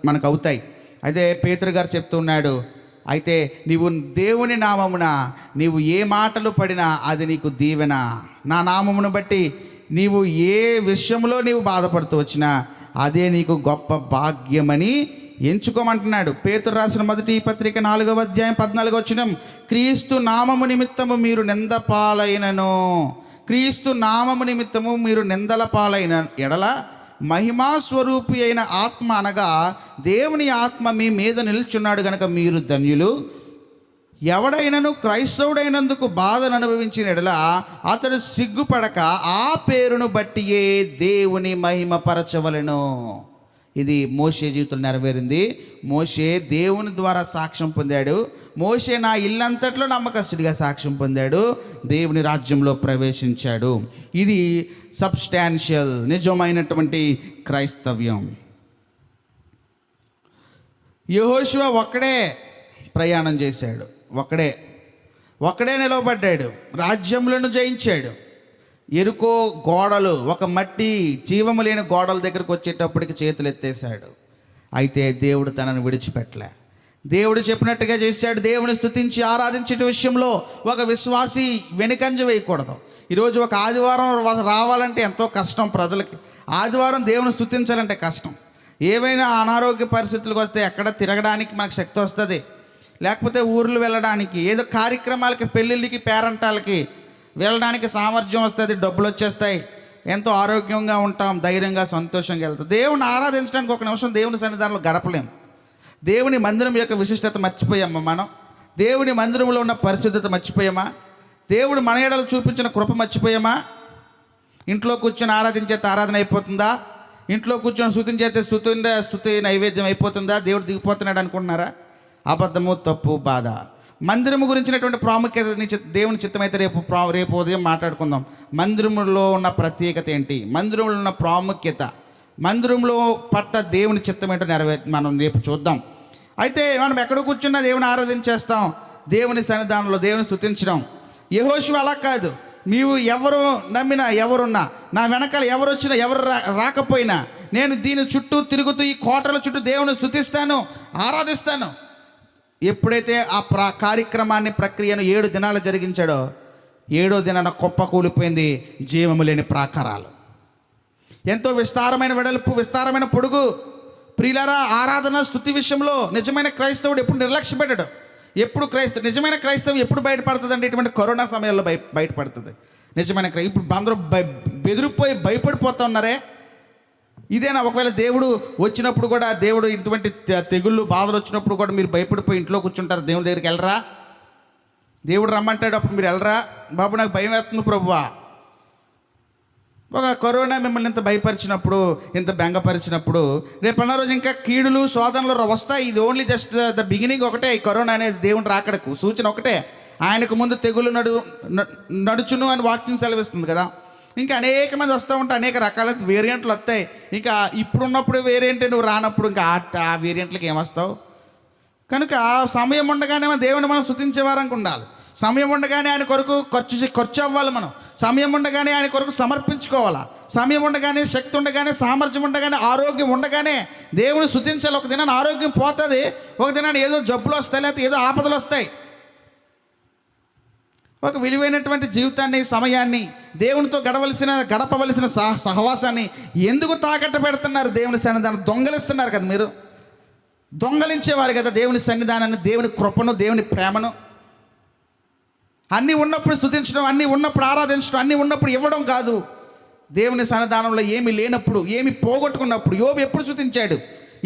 S1: మనకు అవుతాయి. అయితే పేతురు గారు చెప్తున్నాడు, అయితే నీవు దేవుని నామమున నీవు ఏ మాటలు పడినా అది నీకు దీవెన. నా నామమును బట్టి నీవు ఏ విషయంలో నీవు బాధపడుతూ వచ్చినా అదే నీకు గొప్ప భాగ్యమని ఎంచుకోమంటున్నాడు. పేతురు రాసిన మొదటి పత్రిక 4వ అధ్యాయం 14వ వచనం, క్రీస్తు నామము నిమిత్తము మీరు నింద పాలైనను, క్రీస్తు నామము నిమిత్తము మీరు నిందల పాలైన ఎడల మహిమా స్వరూపి అయిన ఆత్మ అనగా దేవుని ఆత్మ మీ మీద నిల్చున్నాడు గనక మీరు ధన్యులు. ఎవడైనను క్రైస్తవుడైనందుకు బాధను అనుభవించిన ఎడల అతడు సిగ్గుపడక ఆ పేరును బట్టియే దేవుని మహిమపరచవలెను. ఇది మోషే జీవితంలో నెరవేరింది. మోషే దేవుని ద్వారా సాక్ష్యం పొందాడు. మోషే నా ఇల్లంతట్లో నమ్మకస్తుడిగా సాక్ష్యం పొందాడు, దేవుని రాజ్యంలో ప్రవేశించాడు. ఇది సబ్స్టాన్షియల్, నిజమైనటువంటి క్రైస్తవ్యం. యెహోషువ ఒక్కడే ప్రయాణం చేశాడు, ఒక్కడే నిలవబడ్డాడు, రాజ్యములను జయించాడు. ఎరుకో గోడలు, ఒక మట్టి జీవము లేని గోడల దగ్గరకు వచ్చేటప్పటికి చేతులు ఎత్తేశాడు. అయితే దేవుడు తనను విడిచిపెట్టలే. దేవుడు చెప్పినట్టుగా చేశాడు. దేవుని స్తుతించి ఆరాధించే విషయంలో ఒక విశ్వాసి వెనుకంజ వేయకూడదు. ఈరోజు ఒక ఆదివారం రావాలంటే ఎంతో కష్టం ప్రజలకి. ఆదివారం దేవుని స్తుతించాలంటే కష్టం. ఏవైనా అనారోగ్య పరిస్థితులకు వస్తే ఎక్కడ తిరగడానికి మనకు శక్తి వస్తుంది, లేకపోతే ఊర్లు వెళ్ళడానికి, ఏదో కార్యక్రమాలకి, పెళ్ళిళ్ళకి, పేరంటాలకి వెళ్ళడానికి సామర్థ్యం వస్తుంది, డబ్బులు వచ్చేస్తాయి, ఎంతో ఆరోగ్యంగా ఉంటాం, ధైర్యంగా సంతోషంగా వెళ్తాం. దేవుని ఆరాధించడానికి ఒక నిమిషం దేవుని సన్నిధానంలో గడపలేం. దేవుని మందిరం యొక్క విశిష్టత మర్చిపోయామా మనం? దేవుని మందిరంలో ఉన్న పరిశుద్ధత మర్చిపోయామా? దేవుడు మన ఎడలు చూపించిన కృప మర్చిపోయామా? ఇంట్లో కూర్చొని ఆరాధించేత ఆరాధన అయిపోతుందా? ఇంట్లో కూర్చొని స్తుతించేస్తే స్తుతి నైవేద్యం అయిపోతుందా? దేవుడు దిగిపోతున్నాడు అనుకుంటున్నారా? అబద్ధము, తప్పు, బాధ. మందిరము గురించినటువంటి ప్రాముఖ్యత దేవుని చిత్తమైతే రేపు ఉదయం మాట్లాడుకుందాం. మందిరంలో ఉన్న ప్రత్యేకత ఏంటి, మందిరంలో ఉన్న ప్రాముఖ్యత, మందిరంలో పట్ల దేవుని చిత్తం ఏంటో మనం రేపు చూద్దాం. అయితే మనం ఎక్కడ కూర్చున్నా దేవుని ఆరాధించేస్తాం, దేవుని సన్నిధానంలో దేవుని స్తుతించడం. యెహోషువ అలా కాదు. నీవు ఎవరు నమ్మినా, ఎవరున్నా, నా వెనకాల ఎవరు వచ్చినా, ఎవరు రాకపోయినా, నేను దీని చుట్టూ తిరుగుతూ ఈ కోటల చుట్టూ దేవుని స్తుతిస్తాను, ఆరాధిస్తాను. ఎప్పుడైతే ఆ కార్యక్రమాన్ని, ప్రక్రియను 7 దినాలు జరిగించాడో, 7వ దినాన కుప్ప కూలిపోయింది జీవము లేని ప్రాకారాలు. ఎంతో విస్తారమైన వెడల్పు, విస్తారమైన పొడుగు. ప్రియులారా, ఆరాధన స్తుతి విషయంలో నిజమైన క్రైస్తవుడు ఎప్పుడు నిర్లక్ష్య పెట్టాడు. ఎప్పుడు నిజమైన క్రైస్తవం ఎప్పుడు బయటపడుతుంది అంటే ఇటువంటి కరోనా సమయంలో బయటపడుతుంది నిజమైన ఇప్పుడు అందరూ బెదిరిపోయి భయపడిపోతూ ఉన్నారే. ఇదేనా? ఒకవేళ దేవుడు వచ్చినప్పుడు కూడా, దేవుడు ఇటువంటి తెగుళ్ళు, బాధలు వచ్చినప్పుడు కూడా మీరు భయపడిపోయి ఇంట్లో కూర్చుంటారు, దేవుని దగ్గరికి వెళ్ళరా? దేవుడు రమ్మంటాడు, అప్పుడు మీరు వెళ్ళరా? బాబు నాకు భయం వేస్తుంది ప్రభువా. ఒక కరోనా మిమ్మల్ని ఇంత భయపరిచినప్పుడు, ఇంత బెంగపరిచినప్పుడు, రేపు అన్న రోజు ఇంకా కీడులు, శోధనలు వస్తాయి. ఇది ఓన్లీ జస్ట్ ద బిగినింగ్ ఒకటే. ఈ కరోనా అనేది దేవుని రాకడకు సూచన ఒకటే. ఆయనకు ముందు తెగులు నడుచును అని వాక్యం సెలవిస్తుంది కదా. ఇంకా అనేక మంది వస్తూ ఉంటాయి, అనేక రకాల వేరియంట్లు వస్తాయి. ఇంకా ఇప్పుడున్నప్పుడు వేరియంట్, నువ్వు రానప్పుడు ఇంకా ఆ వేరియంట్లకి ఏమొస్తావు? కనుక సమయం ఉండగానే దేవుని మనం స్తుతించేవారంగా ఉండాలి. సమయం ఉండగానే ఆయన కొరకు ఖర్చు అవ్వాలి. మనం సమయం ఉండగానే ఆయన కొరకు సమర్పించుకోవాలా. సమయం ఉండగానే, శక్తి ఉండగానే, సామర్థ్యం ఉండగానే, ఆరోగ్యం ఉండగానే దేవుని స్తుతించాలి. ఒక దినాన్ని ఆరోగ్యం పోతుంది, ఒక దినాన్ని ఏదో జబ్బులు వస్తాయి, లేకపోతే ఏదో ఆపదలు వస్తాయి. ఒక విలువైనటువంటి జీవితాన్ని, సమయాన్ని, దేవునితో గడపవలసిన సహవాసాన్ని ఎందుకు తాకట్టు పెడుతున్నారు? దేవుని సన్నిధానం దొంగలిస్తున్నారు కదా మీరు. దొంగలించేవారు కదా దేవుని సన్నిధానాన్ని, దేవుని కృపను, దేవుని ప్రేమను. అన్నీ ఉన్నప్పుడు స్తుతించడం, అన్నీ ఉన్నప్పుడు ఆరాధించడం, అన్నీ ఉన్నప్పుడు ఇవ్వడం కాదు. దేవుని సన్నిధానంలో ఏమీ లేనప్పుడు, ఏమి పోగొట్టుకున్నప్పుడు. యోబు ఎప్పుడు స్తుతించాడు,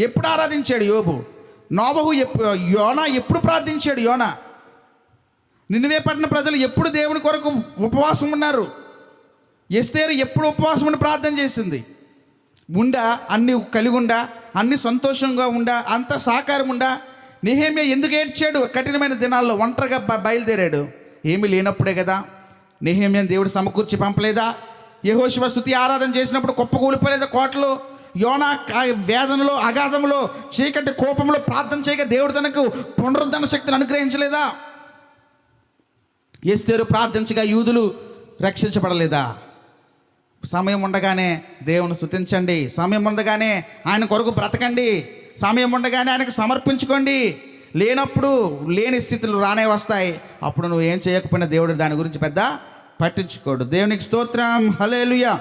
S1: ఎప్పుడు ఆరాధించాడు యోబు? యోనా ఎప్పుడు ప్రార్థించాడు? యోనా, నినివే పట్టణ ప్రజలు ఎప్పుడు దేవుని కొరకు ఉపవాసం ఉన్నారు? ఎస్తేరు ఎప్పుడు ఉపవాసం ఉండి ప్రార్థన చేసింది? అన్నీ కలిగి ఉండా, అన్ని సంతోషంగా ఉండా, అంత సహకారం ఉండా. నెహెమ్యా ఎందుకు ఏడ్చాడు? కఠినమైన దినాల్లో ఒంటరిగా బయలుదేరాడు. ఏమీ లేనప్పుడే కదా. నెహెమ్యాను దేవుడు సమకూర్చి పంపలేదా? యెహోషువ స్తుతి ఆరాధన చేసినప్పుడు కుప్ప కూలిపోలేదా కోటలు? యోనా వేదనలో, అగాధంలో, చీకటి కోపంలో ప్రార్థన చేయగా దేవుడు తనకు పునరుద్ధరణ శక్తిని అనుగ్రహించలేదా? ఎస్తేరు ప్రార్థించగా యూదులు రక్షించబడలేదా? సమయం ఉండగానే దేవుని స్తుతించండి, సమయం ఉండగానే ఆయన కొరకు బ్రతకండి, సమయం ఉండగానే ఆయనకు సమర్పించుకోండి. లేనప్పుడు లేని స్థితులు రానే వస్తాయి. అప్పుడు నువ్వు ఏం చేయకపోయినా దేవుడు దాని గురించి పెద్ద పట్టించుకోడు. దేవునికి స్తోత్రం, హల్లెలూయా.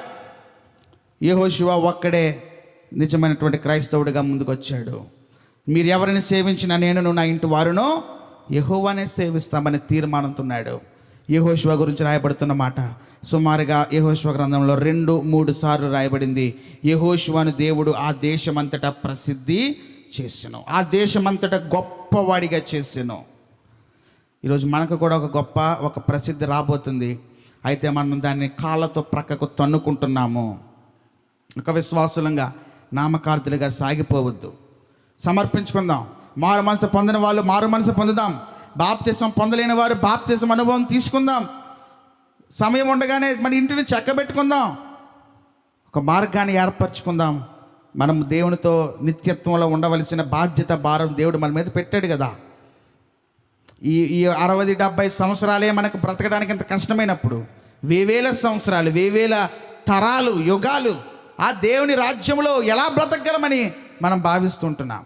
S1: యెహోషువ ఒక్కడే నిజమైనటువంటి క్రైస్తవుడిగా ముందుకు వచ్చాడు. మీరు ఎవరిని సేవించినా నేను నా ఇంటి వారును యెహోవానే సేవిస్తామని తీర్మానంతున్నాడు. యెహోషువ గురించి రాయబడుతున్న మాట సుమారుగా యెహోషువ గ్రంథంలో 2-3 సార్లు రాయబడింది. యెహోషువను దేవుడు ఆ దేశమంతటా ప్రసిద్ధి చేసెను, ఆ దేశమంతటా గొప్పవాడిగా చేసెను. ఈరోజు మనకు కూడా ఒక ప్రసిద్ధి రాబోతుంది. అయితే మనం దాన్ని కాళ్ళతో ప్రక్కకు తన్నుకుంటున్నాము. ఒక విశ్వాసులంగా, నామకార్థులుగా సాగిపోవద్దు. సమర్పించుకుందాం. మారు మనసు పొందిన వాళ్ళు మారు మనసు పొందుదాం. బాప్తిసం పొందలేని వారు బాప్తిసం అనుభవం తీసుకుందాం. సమయం ఉండగానే మన ఇంటిని చక్కబెట్టుకుందాం. ఒక మార్గాన్ని ఏర్పరచుకుందాం. మనం దేవునితో నిత్యత్వంలో ఉండవలసిన బాధ్యత, భారం దేవుడు మన మీద పెట్టాడు కదా. ఈ 60-70 సంవత్సరాలే మనకు బ్రతకడానికి ఎంత కష్టమైనప్పుడు, వేవేల సంవత్సరాలు, వేవేల తరాలు, యుగాలు ఆ దేవుని రాజ్యంలో ఎలా బ్రతకగలమని మనం భావిస్తుంటున్నాం.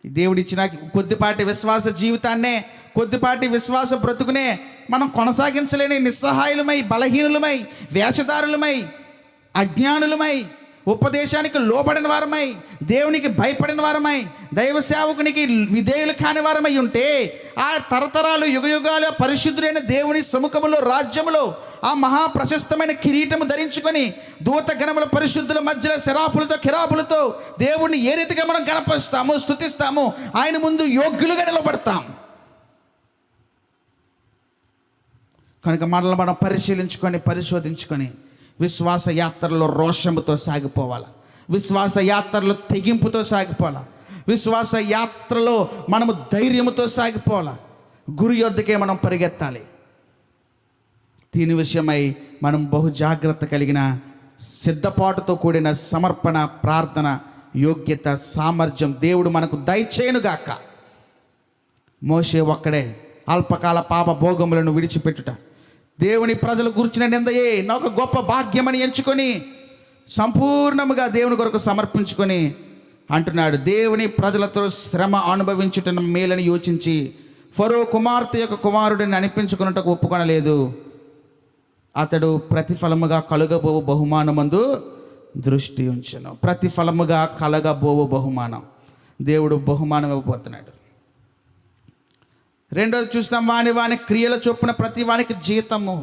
S1: దేవుడిచ్చిన కొద్దిపాటి విశ్వాస జీవితాన్నే కొద్దిపాటి విశ్వాస బ్రతుకునే మనం కొనసాగించలేని నిస్సహాయులమై, బలహీనులమై, వేషధారులమై, అజ్ఞానులమై, ఉపదేశానికి లోబడిన వారమై, దేవునికి భయపడిన వారమై, దైవ సేవకునికి విధేయులు కాని వారమై ఉంటే ఆ తరతరాలు యుగయుగాలు పరిశుద్ధులైన దేవుని సముఖములో, రాజ్యములో ఆ మహా ప్రశస్తమైన కిరీటము ధరించుకొని దూత గణముల పరిశుద్ధుల మధ్యలో శరాపులతో, కిరాపులతో దేవుణ్ణి ఏ రీతిగా మనం గణపరుస్తాము, స్తుతిస్తాము, ఆయన ముందు యోగ్యులుగా నిలబడతాం. కనుక మనల్ని మనం పరిశోధించుకొని విశ్వాస యాత్రలో రోషముతో సాగిపోవాలి. విశ్వాస యాత్రలో తెగింపుతో సాగిపోవాలి. విశ్వాస యాత్రలో మనము ధైర్యముతో సాగిపోవాలి. గురి యొద్దకే మనం పరిగెత్తాలి. దీని విషయమై మనం బహు జాగ్రత్త కలిగిన, సిద్ధపాటుతో కూడిన సమర్పణ, ప్రార్థన, యోగ్యత, సామర్థ్యం దేవుడు మనకు దయచేయునుగాక. మోషే ఒక్కడే అల్పకాల పాప భోగములను విడిచిపెట్టుట, దేవుని ప్రజలు కూర్చున్న నిందయే నాకు గొప్ప భాగ్యమని ఎంచుకొని సంపూర్ణముగా దేవుని కొరకు సమర్పించుకొని అంటున్నాడు, దేవుని ప్రజలతో శ్రమ అనుభవించుట మేలని యోచించి ఫరో కుమార్తె యొక్క కుమారుడిని అనిపించుకున్నట్టుకు ఒప్పుకొనలేదు. అతడు ప్రతిఫలముగా కలుగబోవు బహుమానమందు దృష్టి ఉంచెను. ప్రతిఫలముగా కలగబోవు బహుమానం, దేవుడు బహుమానం ఇవ్వబోతున్నాడు. రెండోది చూస్తాం, వాని క్రియల చొప్పున ప్రతి వానికి జీతము.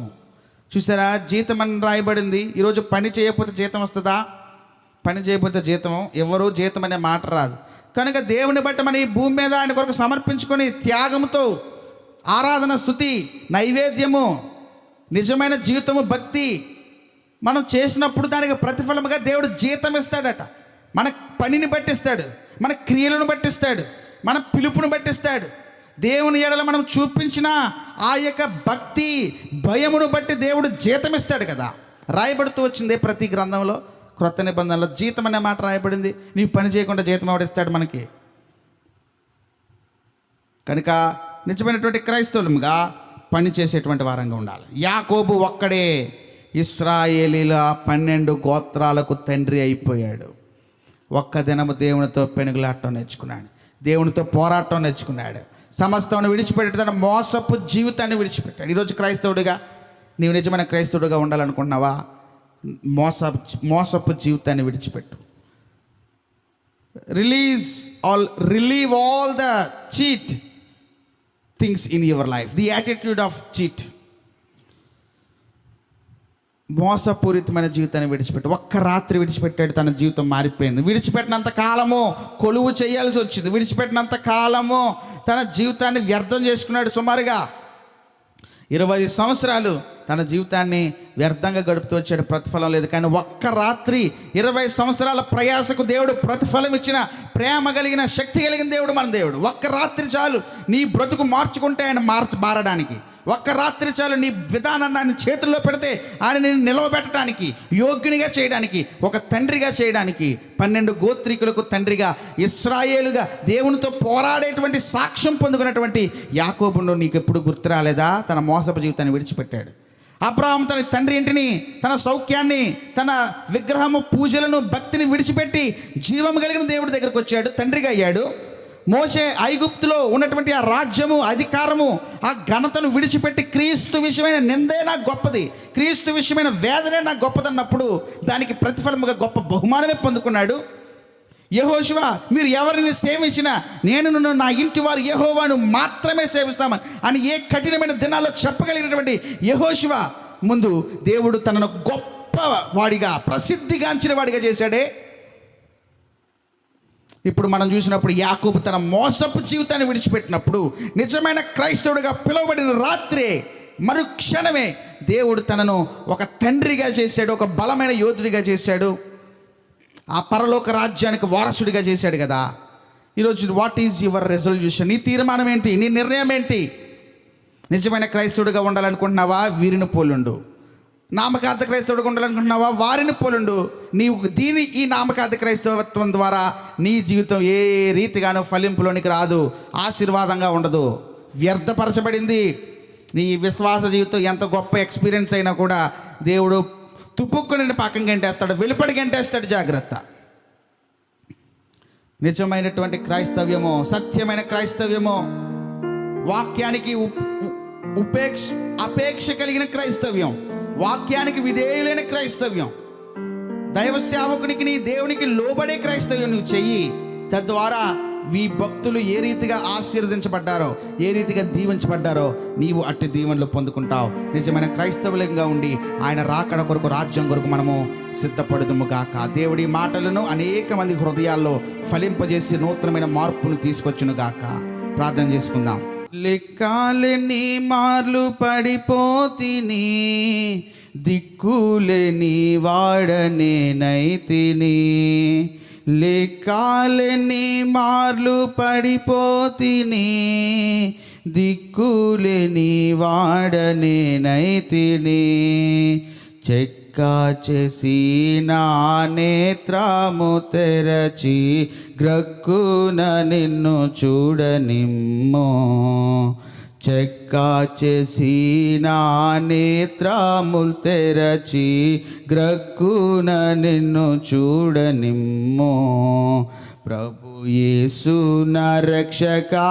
S1: చూసారా, జీతం అని రాయబడింది. ఈరోజు పని చేయకపోతే జీతం వస్తుందా? పని చేయకపోతే జీతం ఎవరు, జీతం అనే మాట రాదు. కనుక దేవుని బట్టి మన ఈ భూమి మీద ఆయన కొరకు సమర్పించుకొని త్యాగంతో ఆరాధన, స్తుతి, నైవేద్యము, నిజమైన జీవితము, భక్తి మనం చేసినప్పుడు దానికి ప్రతిఫలముగా దేవుడు జీతం ఇస్తాడట. మన పనిని బట్టిస్తాడు, మన క్రియలను బట్టిస్తాడు, మన పిలుపును బట్టిస్తాడు. దేవుని ఎడల మనం చూపించిన ఆ యొక్క భక్తి, భయమును బట్టి దేవుడు జీతం ఇస్తాడు కదా. రాయబడుతూ వచ్చింది ప్రతి గ్రంథంలో. క్రొత్త నిబంధనలో జీతం అనే మాట రాయబడింది. నీ పని చేయకుండా జీతం ఎవడిస్తాడు మనకి? కనుక నిజమైనటువంటి క్రైస్తవులుగా పని చేసేటువంటి వారంగా ఉండాలి. యాకోబు ఒక్కడే ఇశ్రాయేలీల 12 గోత్రాలకు తండ్రి అయిపోయాడు. ఒక్క దినము దేవునితో పెనుగులాడటం నేర్చుకున్నాడు, దేవునితో పోరాటం నేర్చుకున్నాడు, సమస్తాన్ని విడిచిపెట్టి తన మోసపు జీవితాన్ని విడిచిపెట్టాడు. ఈరోజు క్రైస్తవుడిగా నీవు నిజమైన క్రైస్తవుడిగా ఉండాలనుకుంటున్నావా? మోసపు జీవితాన్ని విడిచిపెట్టు. Relieve all the cheat things in your life, the attitude of cheat. మోసపూరితమైన జీవితాన్ని విడిచిపెట్టు. ఒక్క రాత్రి విడిచిపెట్టాడు, తన జీవితం మారిపోయింది. విడిచిపెట్టినంత కాలము కొలువు చేయాల్సి వచ్చింది. విడిచిపెట్టినంత కాలము తన జీవితాన్ని వ్యర్థం చేసుకున్నాడు. సుమారుగా 20 సంవత్సరాలు తన జీవితాన్ని వ్యర్థంగా గడుపుతూ వచ్చాడు, ప్రతిఫలం లేదు. కానీ ఒక్క రాత్రి 20 సంవత్సరాల ప్రయాసకు దేవుడు ప్రతిఫలం ఇచ్చిన ప్రేమ కలిగిన, శక్తి కలిగిన దేవుడు మన దేవుడు. ఒక్క రాత్రి చాలు నీ బ్రతుకు మార్చుకుంటే ఆయన మారడానికి. ఒక్క రాత్రి చాలు నీ విధానాన్ని ఆయన చేతుల్లో పెడితే ఆయన నేను నిలవబెట్టడానికి, యోగ్యునిగా చేయడానికి, ఒక తండ్రిగా చేయడానికి, 12 గోత్రికులకు తండ్రిగా, ఇశ్రాయేలుగా దేవునితో పోరాడేటువంటి సాక్ష్యం పొందుకున్నటువంటి యాకోబును నీకు ఎప్పుడు గుర్తు రాలేదా? తన మోసపు జీవితాన్ని విడిచిపెట్టాడు. అబ్రహాము తన తండ్రి ఇంటిని, తన సౌఖ్యాన్ని, తన విగ్రహము పూజలను, భక్తిని విడిచిపెట్టి జీవము కలిగిన దేవుడి దగ్గరకు వచ్చాడు, తండ్రిగా అయ్యాడు. మోషే ఐగుప్తులో ఉన్నటువంటి ఆ రాజ్యము, అధికారము, ఆ ఘనతను విడిచిపెట్టి క్రీస్తు విషయమైన నిందే నాకు గొప్పది, క్రీస్తు విషయమైన వేదనే నాకు గొప్పదన్నప్పుడు దానికి ప్రతిఫలముగా గొప్ప బహుమానమే పొందుకున్నాడు. యెహోషువ, మీరు ఎవరిని సేవించినా నేను నా ఇంటి వారు యెహోవాను మాత్రమే సేవిస్తామని అని ఏ కఠినమైన దినాల్లో చెప్పగలిగినటువంటి యెహోషువ ముందు దేవుడు తనను గొప్ప వాడిగా, ప్రసిద్ధిగాంచిన వాడిగా చేశాడే. ఇప్పుడు మనం చూసినప్పుడు యాకోబు తన మోసపు జీవితాన్ని విడిచిపెట్టినప్పుడు నిజమైన క్రైస్తవుడిగా పిలువబడిన రాత్రే, మరుక్షణమే దేవుడు తనను ఒక తండ్రిగా చేశాడు, ఒక బలమైన యోధుడిగా చేశాడు, ఆ పరలోక రాజ్యానికి వారసుడిగా చేశాడు కదా. ఈరోజు వాట్ ఈజ్ యువర్ రెజల్యూషన్? నీ తీర్మానం ఏంటి? నీ నిర్ణయం ఏంటి? నిజమైన క్రైస్తవుడిగా ఉండాలనుకుంటున్నావా? వీరిని పోలుండు. నామకార్థ క్రైస్తవుడిగా ఉండాలనుకుంటున్నావా? వారిని పోలుండు. నీవు ఈ నామకార్థ క్రైస్తవత్వం ద్వారా నీ జీవితం ఏ రీతిగానో ఫలింపులోనికి రాదు, ఆశీర్వాదంగా ఉండదు, వ్యర్థపరచబడింది. నీ విశ్వాస జీవితం ఎంత గొప్ప ఎక్స్పీరియన్స్ అయినా కూడా దేవుడు తుపుక్కుని పక్కన గంటేస్తాడు, వెలుపడి గంటేస్తాడు. జాగ్రత్త. నిజమైనటువంటి క్రైస్తవ్యము, సత్యమైన క్రైస్తవ్యము వాక్యానికి అపేక్ష కలిగిన క్రైస్తవ్యం, వాక్యానికి విధేయులైన క్రైస్తవ్యం, దైవ సేవకునికి నీ దేవునికి లోబడే క్రైస్తవ్యం నువ్వు చెయ్యి. తద్వారా ఈ భక్తులు ఏ రీతిగా ఆశీర్వదించబడ్డారో, ఏ రీతిగా దీవించబడ్డారో నీవు అట్టి దీవెనలు పొందుకుంటావు. నిజమైన క్రైస్తవులంగా ఉండి ఆయన రాకడ కొరకు, రాజ్యం కొరకు మనము సిద్ధపడుదుము గాక. దేవుడి మాటలను అనేక మంది హృదయాల్లో ఫలింపజేసి నూతనమైన మార్పును తీసుకొచ్చును గాక. ప్రార్థన చేసుకుందాం. లెక్కాలని మార్లు పడిపోతిని, దిక్కులేని వాడనేనైతిని. లెక్కాలని మార్లు పడిపోతిని, దిక్కులేని వాడనేనైతిని. చెక్కా చేసి నా నేత్రము తెరచి, గ్రక్కున నిన్ను చూడనిమ్ము. చెక్కా చేసి నా నేత్రములు తెరచి, గ్రక్కున నిన్ను చూడనిమ్ము. ప్రభు యేసు నా రక్షకా,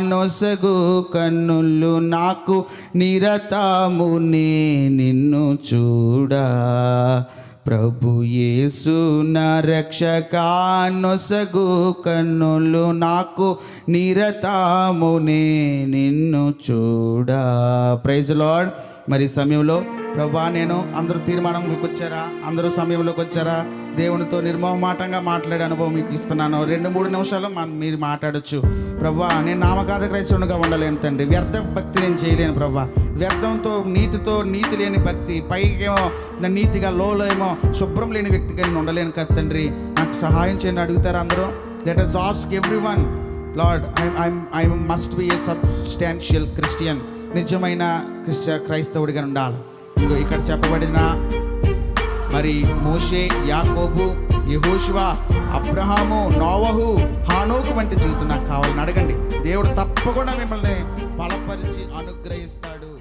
S1: నొసగు కన్నులు నాకు నిరతము నిన్ను చూడా. ప్రభు యేసు నా రక్షకా, నొసగు కన్నులు నాకు నిరతము నిన్ను చూడా. Praise Lord. మరి సమయంలో ప్రభా, నేను అందరూ తీర్మానంలోకి వచ్చారా? అందరూ సమయంలోకి వచ్చారా? దేవునితో నిర్మోహమాటంగా మాట్లాడే అనుభవం మీకు ఇస్తున్నాను. 2-3 నిమిషాలు మీరు మాట్లాడచ్చు. ప్రభా, నేను నామకార్థ క్రైస్తవునిగా ఉండలేను తండ్రి. వ్యర్థ భక్తి నేను చేయలేను ప్రభా. వ్యర్థంతో, నీతి లేని భక్తి, పైకేమో నీతిగా, లోలో ఏమో శుభ్రం లేని వ్యక్తిగా నేను ఉండలేను కదా తండ్రి. నాకు సహాయం చేయండి అడుగుతారా అందరూ? Let us ask everyone, Lord, I must be a substantial Christian. నిజమైన క్రైస్తవుడిగా ఉండాలి. ఇదిగో ఇక్కడ చెప్పబడిన మరి మోషే, యాకోబు, యెహోషువ, అబ్రహాము, నోవహు, హానోకు వంటి జీవితం నాకు కావాలని అడగండి. దేవుడు తప్పకుండా మిమ్మల్ని బలపరిచి అనుగ్రహిస్తాడు.